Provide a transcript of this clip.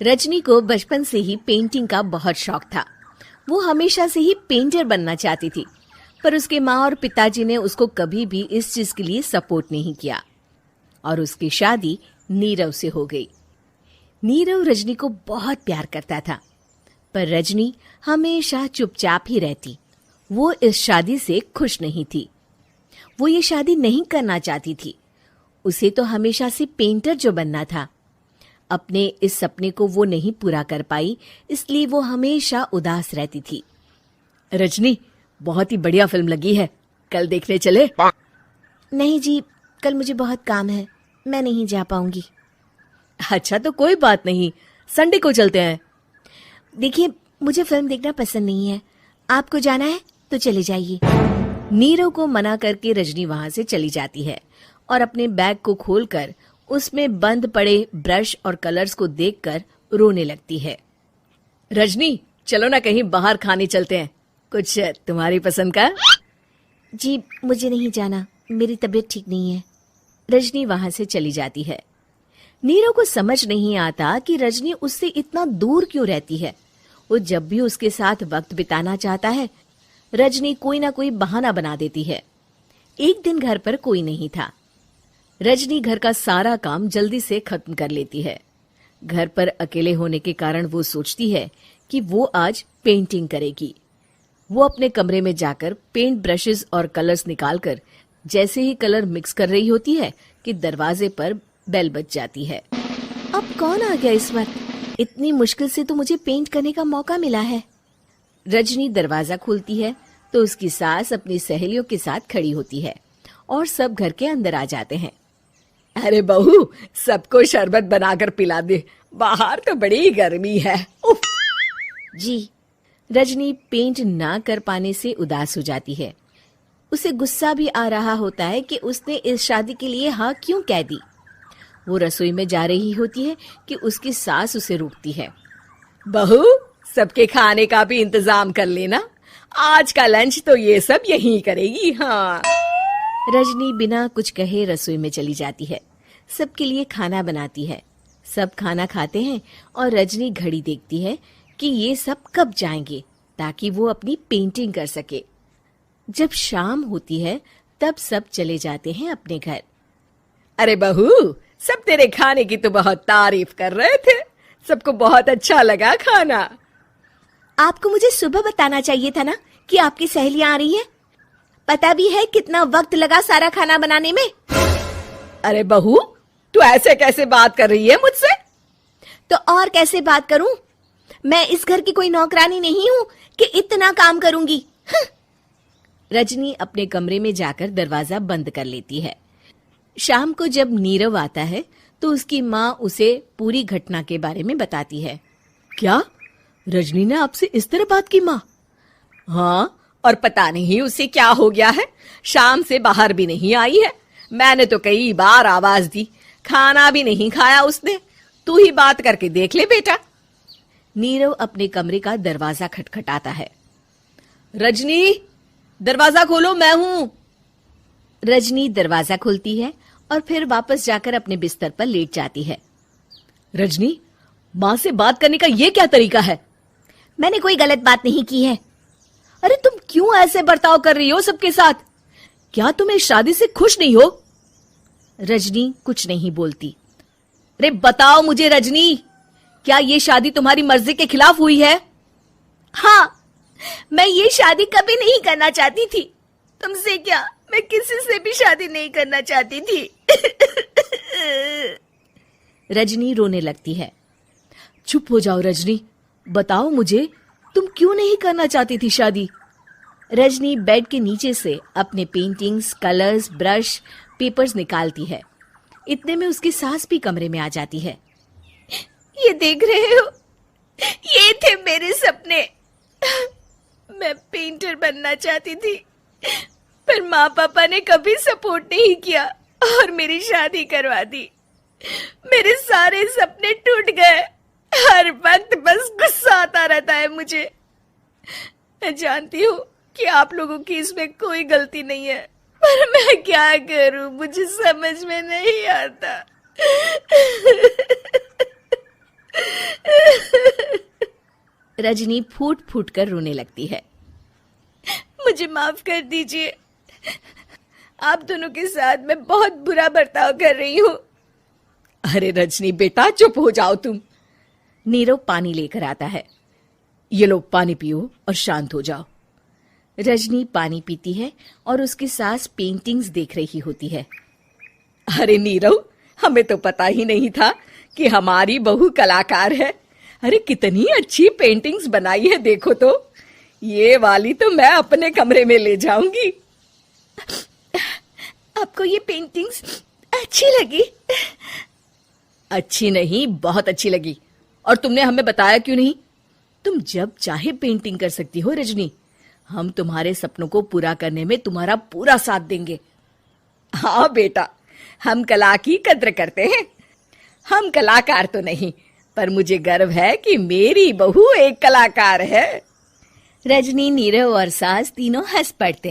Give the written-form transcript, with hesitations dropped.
रजनी को बचपन से ही पेंटिंग का बहुत शौक था। वो हमेशा से ही पेंटर बनना चाहती थी, पर उसके माँ और पिताजी ने उसको कभी भी इस चीज के लिए सपोर्ट नहीं किया और उसकी शादी नीरव से हो गई। नीरव रजनी को बहुत प्यार करता था, पर रजनी हमेशा चुपचाप ही रहती। वो इस शादी से खुश नहीं थी। वो ये शादी नहीं करना चाहती थी। उसे तो हमेशा से पेंटर जो बनना था। अपने इस सपने को वो नहीं पूरा कर पाई, इसलिए वो हमेशा उदास रहती थी। रजनी, बहुत ही बढ़िया फिल्म लगी है, कल देखने चले? नहीं जी, कल मुझे बहुत काम है, मैं नहीं जा पाऊंगी। अच्छा तो कोई बात नहीं, संडे को चलते हैं। देखिए, मुझे फिल्म देखना पसंद नहीं है। आपको जाना है तो चले जाइए। नीरव को मना करके रजनी वहां से चली जाती है और अपने बैग को खोलकर उसमें बंद पड़े ब्रश और कलर्स को देखकर रोने लगती है। रजनी, चलो ना कहीं बाहर खाने चलते हैं, कुछ तुम्हारी पसंद का। जी, मुझे नहीं जाना, मेरी तबीयत ठीक नहीं है। रजनी वहां से चली जाती है। नीरव को समझ नहीं आता कि रजनी उससे इतना दूर क्यों रहती है। वो जब भी उसके साथ वक्त बिताना चाहता है, रजनी कोई ना कोई बहाना बना देती है। एक दिन घर पर कोई नहीं था। रजनी घर का सारा काम जल्दी से खत्म कर लेती है। घर पर अकेले होने के कारण वो सोचती है कि वो आज पेंटिंग करेगी। वो अपने कमरे में जाकर पेंट ब्रशेस और कलर्स निकालकर जैसे ही कलर मिक्स कर रही होती है कि दरवाजे पर बेल बज जाती है। अब कौन आ गया इस वक्त? इतनी मुश्किल से तो मुझे पेंट करने का मौका मिला है। रजनी दरवाजा खोलती है तो उसकी सास अपनी सहेलियों के साथ खड़ी होती है और सब घर के अंदर आ जाते हैं। अरे बहू, सबको शरबत बनाकर पिला दे, बाहर तो बड़ी गर्मी है। उफ। जी। रजनी पेंट ना कर पाने से उदास हो जाती है। उसे गुस्सा भी आ रहा होता है कि उसने इस शादी के लिए हाँ क्यों कह दी। वो रसोई में जा रही होती है कि उसकी सास उसे रोकती है। बहू, सबके खाने का भी इंतजाम कर लेना, आज का लंच तो ये सब यहीं करेगी। हाँ। रजनी बिना कुछ कहे रसोई में चली जाती है। सबके लिए खाना बनाती है। सब खाना खाते हैं और रजनी घड़ी देखती है कि ये सब कब जाएंगे ताकि वो अपनी पेंटिंग कर सके। जब शाम होती है तब सब चले जाते हैं अपने घर। अरे बहू, सब तेरे खाने की तो बहुत तारीफ कर रहे थे, सबको बहुत अच्छा लगा खाना। आपको मुझे सुबह बताना चाहिए था ना कि आपकी सहेलियां आ रही हैं। पता भी है कितना वक्त लगा सारा खाना बनाने में। अरे बहू, तू ऐसे कैसे बात कर रही है मुझसे? तो और कैसे बात करूं? मैं इस घर की कोई नौकरानी नहीं हूं कि इतना काम करूंगी। रजनी अपने कमरे में जाकर दरवाजा बंद कर लेती है। शाम को जब नीरव आता है तो उसकी माँ उसे पूरी घटना के बारे में बताती है। क्या रजनी ने आपसे इस तरह बात की माँ? हाँ, और पता नहीं उसे क्या हो गया है, शाम से बाहर भी नहीं आई है। मैंने तो कई बार आवाज दी, खाना भी नहीं खाया उसने। तू ही बात करके देख ले बेटा। नीरव अपने कमरे का दरवाजा खटखटाता है। रजनी, दरवाजा खोलो, मैं हूं। रजनी दरवाजा खोलती है और फिर वापस जाकर अपने बिस्तर पर लेट जाती है। रजनी, माँ से बात करने का ये क्या तरीका है? मैंने कोई गलत बात नहीं की है। अरे तुम क्यों ऐसे बर्ताव कर रही हो सबके साथ? क्या तुम इस शादी से खुश नहीं हो? रजनी कुछ नहीं बोलती। अरे बताओ मुझे रजनी, क्या ये शादी तुम्हारी मर्जी के खिलाफ हुई है? हाँ, मैं ये शादी कभी नहीं करना चाहती थी। तुमसे क्या, मैं किसी से भी शादी नहीं करना चाहती थी। रजनी रोने लगती है। चुप हो जाओ रजनी, बताओ मुझे, तुम क्यों नहीं करना चाहती थी शादी? रजनी बेड के नीचे से अपने पेंटिंग्स, कलर्स, ब्रश, पेपर्स निकालती है। इतने में उसकी सास भी कमरे में आ जाती है। ये देख रहे हो, ये थे मेरे सपने। मैं पेंटर बनना चाहती थी, पर माँ पापा ने कभी सपोर्ट नहीं किया और मेरी शादी करवा दी। मेरे सारे सपने टूट गए। हर वक्त बस गुस्सा आता रहता है मुझे। मैं जानती हूँ कि आप लोगों की इसमें कोई गलती नहीं है, पर मैं क्या करूँ, मुझे समझ में नहीं आता। रजनी फूट फूट कर रोने लगती है। मुझे माफ कर दीजिए, आप दोनों के साथ मैं बहुत बुरा बर्ताव कर रही हूँ। अरे रजनी बेटा, चुप हो जाओ तुम। नीरव पानी लेकर आता है। ये लो पानी पियो और शांत हो जाओ। रजनी पानी पीती है और उसकी सास पेंटिंग्स देख रही होती है। अरे नीरव, हमें तो पता ही नहीं था कि हमारी बहू कलाकार है। अरे कितनी अच्छी पेंटिंग्स बनाई है, देखो तो। ये वाली तो मैं अपने कमरे में ले जाऊंगी। आपको ये पेंटिंग्स अच्छी लगी? अच्छी नहीं, बहुत अच्छी लगी। और तुमने हमें बताया क्यों नहीं? तुम जब चाहे पेंटिंग कर सकती हो रजनी। हम तुम्हारे सपनों को पूरा करने में तुम्हारा पूरा साथ देंगे। हाँ बेटा, हम कला की कद्र करते हैं। हम कलाकार तो नहीं, पर मुझे गर्व है कि मेरी बहू एक कलाकार है। रजनी, नीरव और सास तीनों हंस पड़ते हैं।